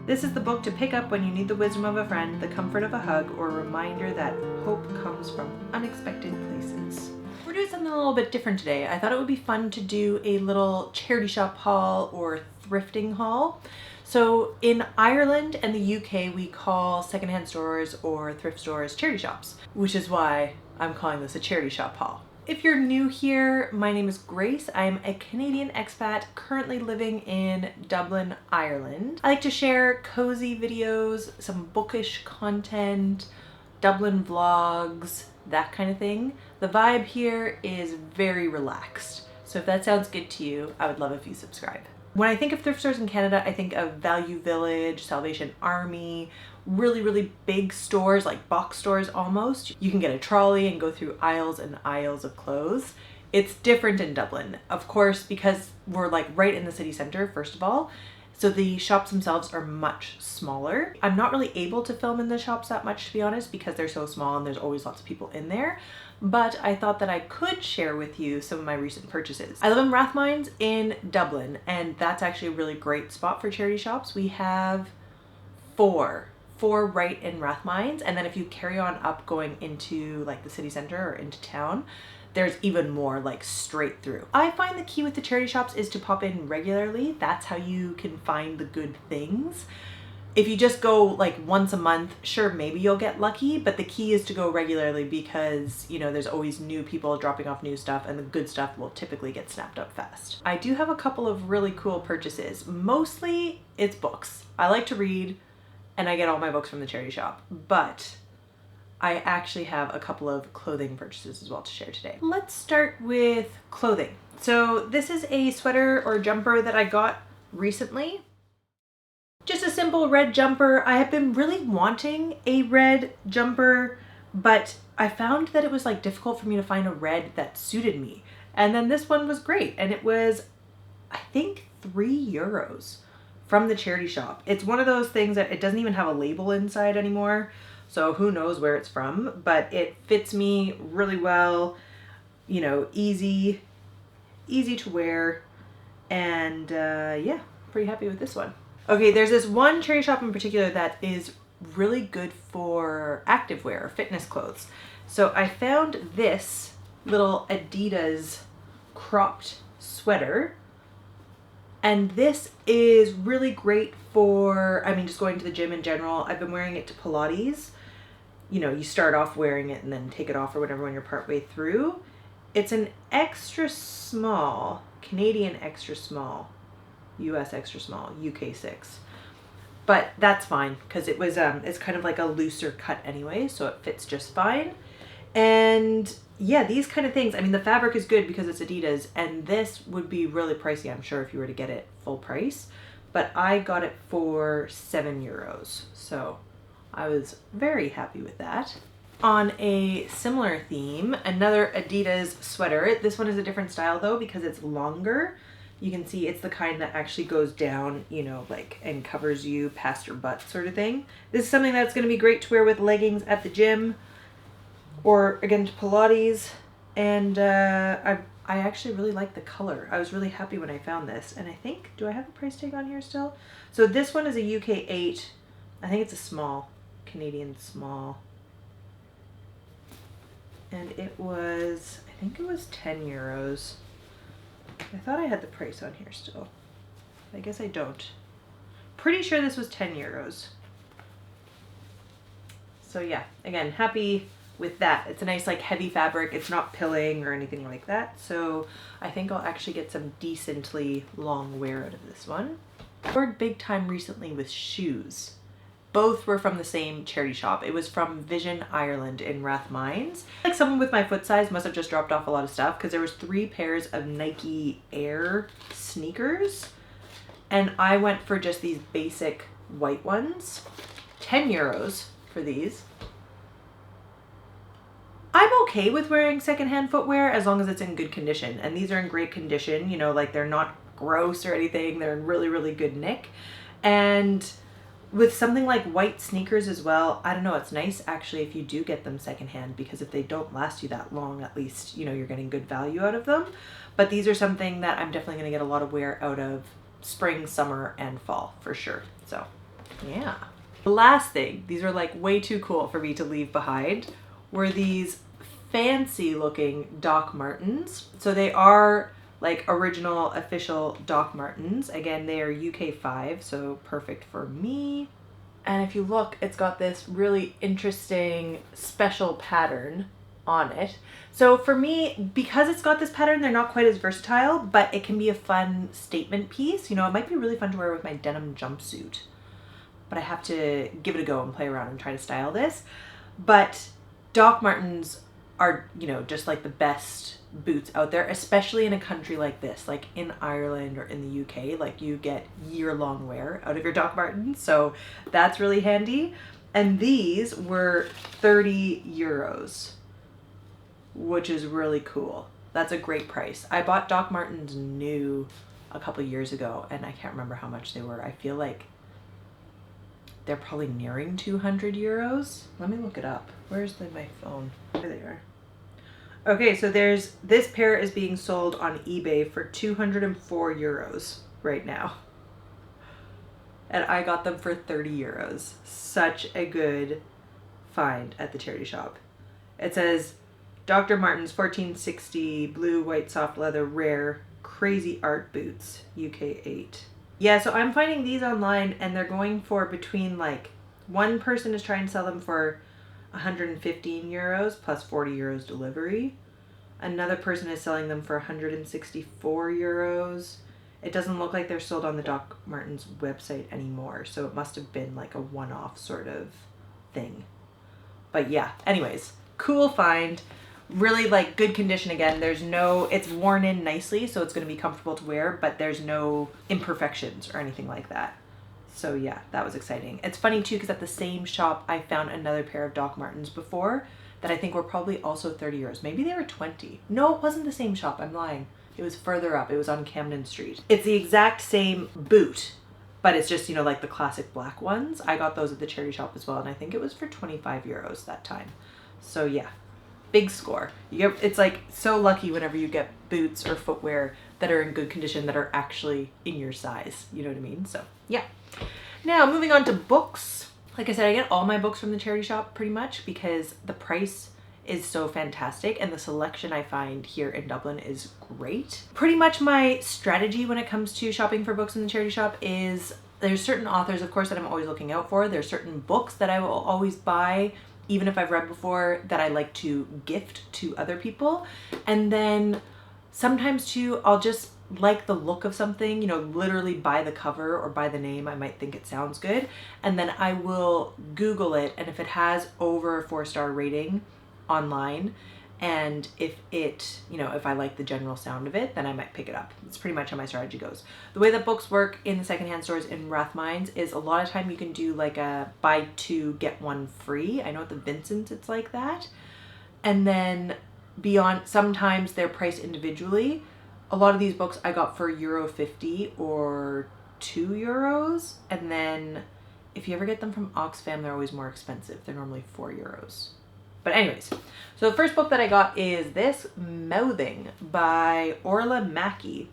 This is the book to pick up when you need the wisdom of a friend, the comfort of a hug, or a reminder that hope comes from unexpected places. We're doing something a little bit different today. I thought it would be fun to do a little charity shop haul or thrifting haul. So in Ireland and the UK, we call secondhand stores or thrift stores charity shops, which is why I'm calling this a charity shop haul. If you're new here, my name is Grace. I'm a Canadian expat currently living in Dublin, Ireland. I like to share cozy videos, some bookish content, Dublin vlogs, that kind of thing. The vibe here is very relaxed. So if that sounds good to you, I would love if you subscribe. When I think of thrift stores in Canada, I think of Value Village, Salvation Army, really big stores, like box stores almost. You can get a trolley and go through aisles and aisles of clothes. It's different in Dublin, of course, because we're like right in the city center, first of all. So the shops themselves are much smaller. I'm not really able to film in the shops that much, to be honest, because they're so small and there's always lots of people in there. But I thought that I could share with you some of my recent purchases. I live in Rathmines in Dublin, and that's actually a really great spot for charity shops. We have four right in Rathmines, and then if you carry on up going into like the city center or into town, there's even more like straight through. I find the key with the charity shops is to pop in regularly. That's how you can find the good things. If you just go like once a month, sure, maybe you'll get lucky, but the key is to go regularly because, you know, there's always new people dropping off new stuff and the good stuff will typically get snapped up fast. I do have a couple of really cool purchases. Mostly it's books. I like to read and I get all my books from the charity shop, but I actually have a couple of clothing purchases as well to share today. Let's start with clothing. So this is a sweater or jumper that I got recently. Just a simple red jumper. I have been really wanting a red jumper, but I found that it was like difficult for me to find a red that suited me. And then this one was great, and it was, I think, €3 from the charity shop. It's one of those things that it doesn't even have a label inside anymore, so who knows where it's from, but it fits me really well, you know, easy to wear, and yeah, pretty happy with this one. Okay, there's this one charity shop in particular that is really good for activewear or fitness clothes. So I found this little Adidas cropped sweater, and this is really great for, I mean, just going to the gym in general. I've been wearing it to Pilates. You know, you start off wearing it and then take it off or whatever when you're partway through. It's an extra small, Canadian extra small, US extra small, UK 6. But that's fine because it was it's kind of like a looser cut anyway, so it fits just fine. And yeah, these kind of things, I mean, the fabric is good because it's Adidas, and this would be really pricey, I'm sure, if you were to get it full price. But I got it for €7, so I was very happy with that. On a similar theme, another Adidas sweater. This one is a different style though because it's longer. You can see it's the kind that actually goes down, you know, like, and covers you past your butt sort of thing. This is something that's going to be great to wear with leggings at the gym or again to Pilates. And I actually really like the color. I was really happy when I found this. And I think, do I have a price tag on here still? So this one is a UK 8. I think it's a small, Canadian small. And it was, I think it was €10. I thought I had the price on here still. I guess I don't. Pretty sure this was €10. So yeah, again, happy with that. It's a nice like heavy fabric. It's not pilling or anything like that. So I think I'll actually get some decently long wear out of this one. I ordered big time recently with shoes. Both were from the same charity shop. It was from Vision Ireland in Rathmines. Like someone with my foot size must have just dropped off a lot of stuff because there was 3 pairs of Nike Air sneakers. And I went for just these basic white ones. €10 for these. I'm okay with wearing secondhand footwear as long as it's in good condition. And these are in great condition, you know, like they're not gross or anything. They're in really good nick. And with something like white sneakers as well, I don't know, it's nice actually if you do get them secondhand, because if they don't last you that long, at least, you know, you're getting good value out of them. But these are something that I'm definitely going to get a lot of wear out of spring, summer, and fall for sure. So Yeah. The last thing, these are like way too cool for me to leave behind, were these fancy looking Doc Martens. So they are like original official Doc Martens. Again, they are UK 5, so perfect for me. And if you look, it's got this really interesting special pattern on it. So for me, because it's got this pattern, they're not quite as versatile, but it can be a fun statement piece. You know, it might be really fun to wear with my denim jumpsuit, but I have to give it a go and play around and try to style this. But Doc Martens are, you know, just like the best boots out there, especially in a country like this, like in Ireland or in the UK. Like, you get year-long wear out of your Doc Martens, so that's really handy. And these were 30 euros, which is really cool. That's a great price. I bought Doc Martens new a couple years ago, and I can't remember how much they were. I feel like they're probably nearing 200 euros. Let me look it up. Where's my phone? There they are. Okay, so this pair is being sold on eBay for 204 euros right now. And I got them for 30 euros. Such a good find at the charity shop. It says Dr. Martens 1460 blue, white, soft leather, rare, crazy art boots, UK 8. Yeah, so I'm finding these online and they're going for between, like, one person is trying to sell them for 115 euros plus 40 euros delivery. Another person is selling them for 164 euros. It doesn't look like they're sold on the Doc Martens website anymore, so it must have been like a one-off sort of thing. But yeah, anyways, cool find. Really, like, good condition again. There's no, it's worn in nicely, so it's going to be comfortable to wear, but there's no imperfections or anything like that. So yeah, that was exciting. It's funny too, because at the same shop, I found another pair of Doc Martens before that I think were probably also 30 euros. Maybe they were 20. No, it wasn't the same shop. I'm lying. It was further up. It was on Camden Street. It's the exact same boot, but it's just, you know, like the classic black ones. I got those at the charity shop as well, and I think it was for 25 euros that time. So yeah, big score. You get, it's like so lucky whenever you get boots or footwear that are in good condition, that are actually in your size. You know what I mean? So yeah. Now moving on to books. Like I said, I get all my books from the charity shop pretty much because the price is so fantastic and the selection I find here in Dublin is great. Pretty much my strategy when it comes to shopping for books in the charity shop is there's certain authors, of course, that I'm always looking out for. There's certain books that I will always buy, even if I've read before, that I like to gift to other people. And then sometimes too, I'll just like the look of something, you know, literally by the cover or by the name. I might think it sounds good. And then I will Google it. And if it has over a 4-star rating online, and if it, you know, if I like the general sound of it, then I might pick it up. It's pretty much how my strategy goes. The way that books work in the secondhand stores in Rathmines is a lot of time you can do like a buy 2 get 1 free. I know at the Vincent's it's like that. And then beyond, sometimes they're priced individually. A lot of these books I got for €1.50 or €2. And then if you ever get them from Oxfam, they're always more expensive. They're normally €4. But anyways, so the first book that I got is this, Mouthing by Orla Mackey.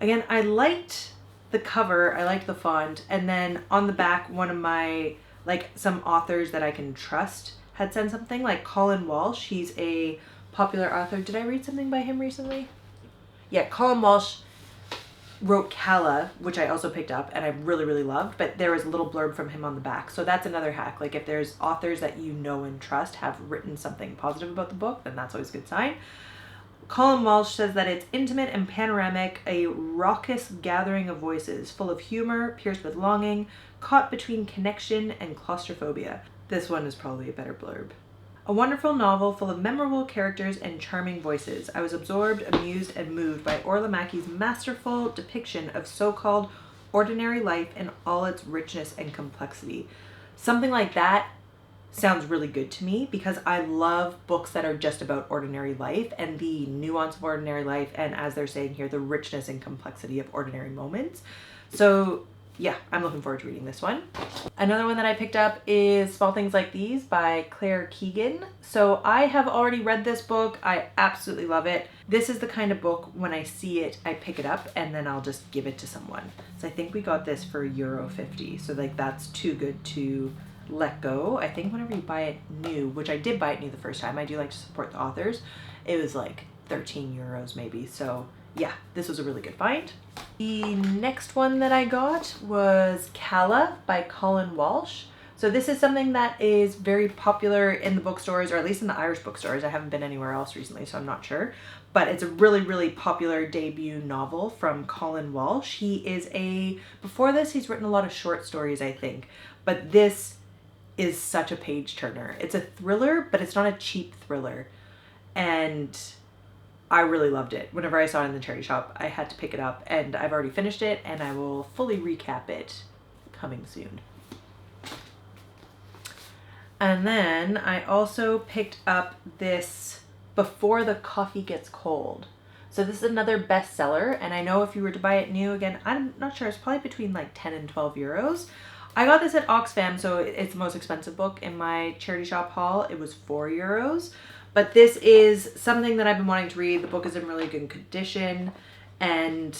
Again, I liked the cover, I liked the font, and then on the back, one of my, like, some authors that I can trust had sent something, like Colin Walsh. He's a popular author. Did I read something by him recently? Yeah, Colin Walsh wrote Calla, which I also picked up and I really, really loved, but there was a little blurb from him on the back. So that's another hack. Like, if there's authors that you know and trust have written something positive about the book, then that's always a good sign. Colin Walsh says that it's intimate and panoramic, a raucous gathering of voices, full of humor, pierced with longing, caught between connection and claustrophobia. This one is probably a better blurb. A wonderful novel full of memorable characters and charming voices. I was absorbed, amused, and moved by Orla Mackey's masterful depiction of so-called ordinary life in all its richness and complexity. Something like that sounds really good to me because I love books that are just about ordinary life and the nuance of ordinary life, and as they're saying here, the richness and complexity of ordinary moments. So yeah, I'm looking forward to reading this one. Another one that I picked up is Small Things Like These by Claire Keegan. So I have already read this book. I absolutely love it. This is the kind of book when I see it, I pick it up and then I'll just give it to someone. So I think we got this for €1.50. So like that's too good to let go. I think whenever you buy it new, which I did buy it new the first time, I do like to support the authors. It was like 13 euros maybe. So yeah, this was a really good find. The next one that I got was Calla by Colin Walsh. So this is something that is very popular in the bookstores, or at least in the Irish bookstores. I haven't been anywhere else recently, so I'm not sure. But it's a really, really popular debut novel from Colin Walsh. Before this, he's written a lot of short stories, I think. But this is such a page turner. It's a thriller, but it's not a cheap thriller. And I really loved it. Whenever I saw it in the charity shop, I had to pick it up, and I've already finished it, and I will fully recap it coming soon. And then I also picked up this Before the Coffee Gets Cold. So this is another bestseller, and I know if you were to buy it new, again, I'm not sure, it's probably between like 10 and 12 euros. I got this at Oxfam, so it's the most expensive book in my charity shop haul. It was 4 euros. But this is something that I've been wanting to read. The book is in really good condition. And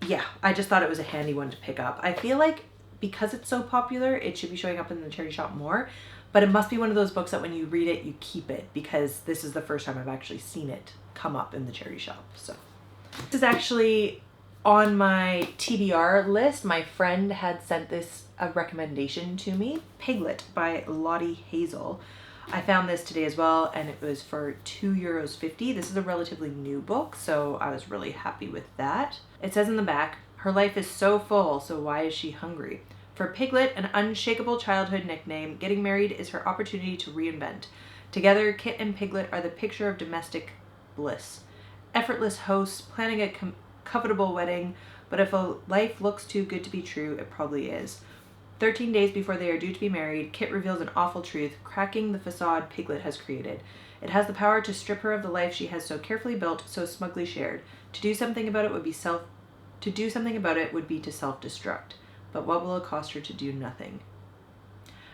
yeah, I just thought it was a handy one to pick up. I feel like because it's so popular, it should be showing up in the charity shop more. But it must be one of those books that when you read it, you keep it, because this is the first time I've actually seen it come up in the charity shop. So this is actually on my TBR list. My friend had sent this a recommendation to me, Piglet by Lottie Hazel. I found this today as well, and it was for €2.50. This is a relatively new book, so I was really happy with that. It says in the back, her life is so full, so why is she hungry? For Piglet, an unshakable childhood nickname, getting married is her opportunity to reinvent. Together, Kit and Piglet are the picture of domestic bliss. Effortless hosts, planning a comfortable wedding, but if a life looks too good to be true, it probably is. 13 days before they are due to be married, Kit reveals an awful truth, cracking the facade Piglet has created. It has the power to strip her of the life she has so carefully built, so smugly shared. To do something about it would be to self-destruct. But what will it cost her to do nothing?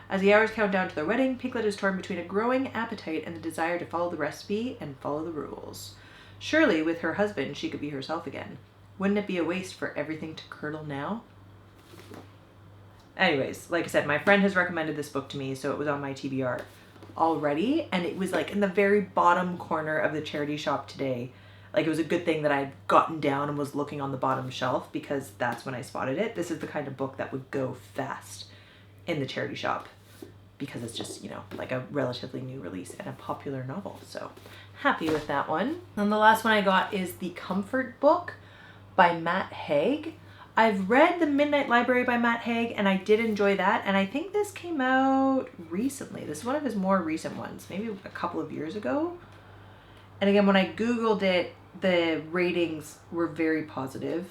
As the hours count down to their wedding, Piglet is torn between a growing appetite and the desire to follow the recipe and follow the rules. Surely, with her husband, she could be herself again. Wouldn't it be a waste for everything to curdle now? Anyways, like I said, my friend has recommended this book to me, so it was on my TBR already, and it was like in the very bottom corner of the charity shop today. Like, it was a good thing that I'd gotten down and was looking on the bottom shelf, because that's when I spotted it. This is the kind of book that would go fast in the charity shop, because it's just, you know, like a relatively new release and a popular novel. So happy with that one. And the last one I got is The Comfort Book by Matt Haig. I've read The Midnight Library by Matt Haig, and I did enjoy that. And I think this came out recently. This is one of his more recent ones, maybe a couple of years ago. And again, when I Googled it, the ratings were very positive.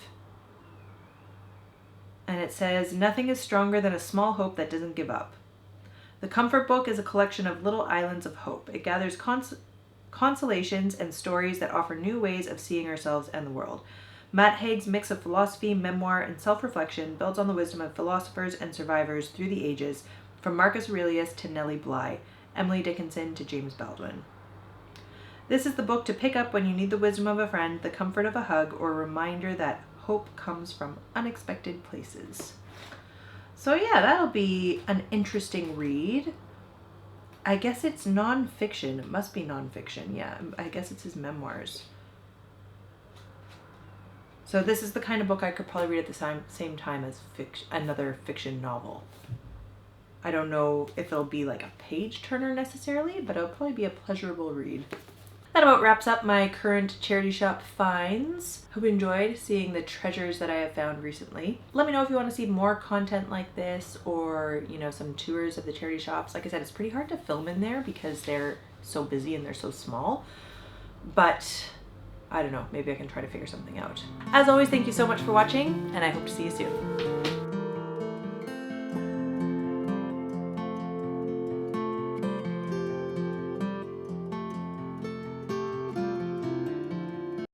And it says, nothing is stronger than a small hope that doesn't give up. The Comfort Book is a collection of little islands of hope. It gathers consolations and stories that offer new ways of seeing ourselves and the world. Matt Haig's mix of philosophy, memoir, and self-reflection builds on the wisdom of philosophers and survivors through the ages, from Marcus Aurelius to Nellie Bly, Emily Dickinson to James Baldwin. This is the book to pick up when you need the wisdom of a friend, the comfort of a hug, or a reminder that hope comes from unexpected places. So yeah, that'll be an interesting read. I guess it's non-fiction. It must be non-fiction. Yeah, I guess it's his memoirs. So this is the kind of book I could probably read at the same time as another fiction novel. I don't know if it'll be like a page turner necessarily, but it'll probably be a pleasurable read. That about wraps up my current charity shop finds. Hope you enjoyed seeing the treasures that I have found recently. Let me know if you want to see more content like this, or, you know, some tours of the charity shops. Like I said, it's pretty hard to film in there because they're so busy and they're so small. But I don't know, maybe I can try to figure something out. As always, thank you so much for watching, and I hope to see you soon.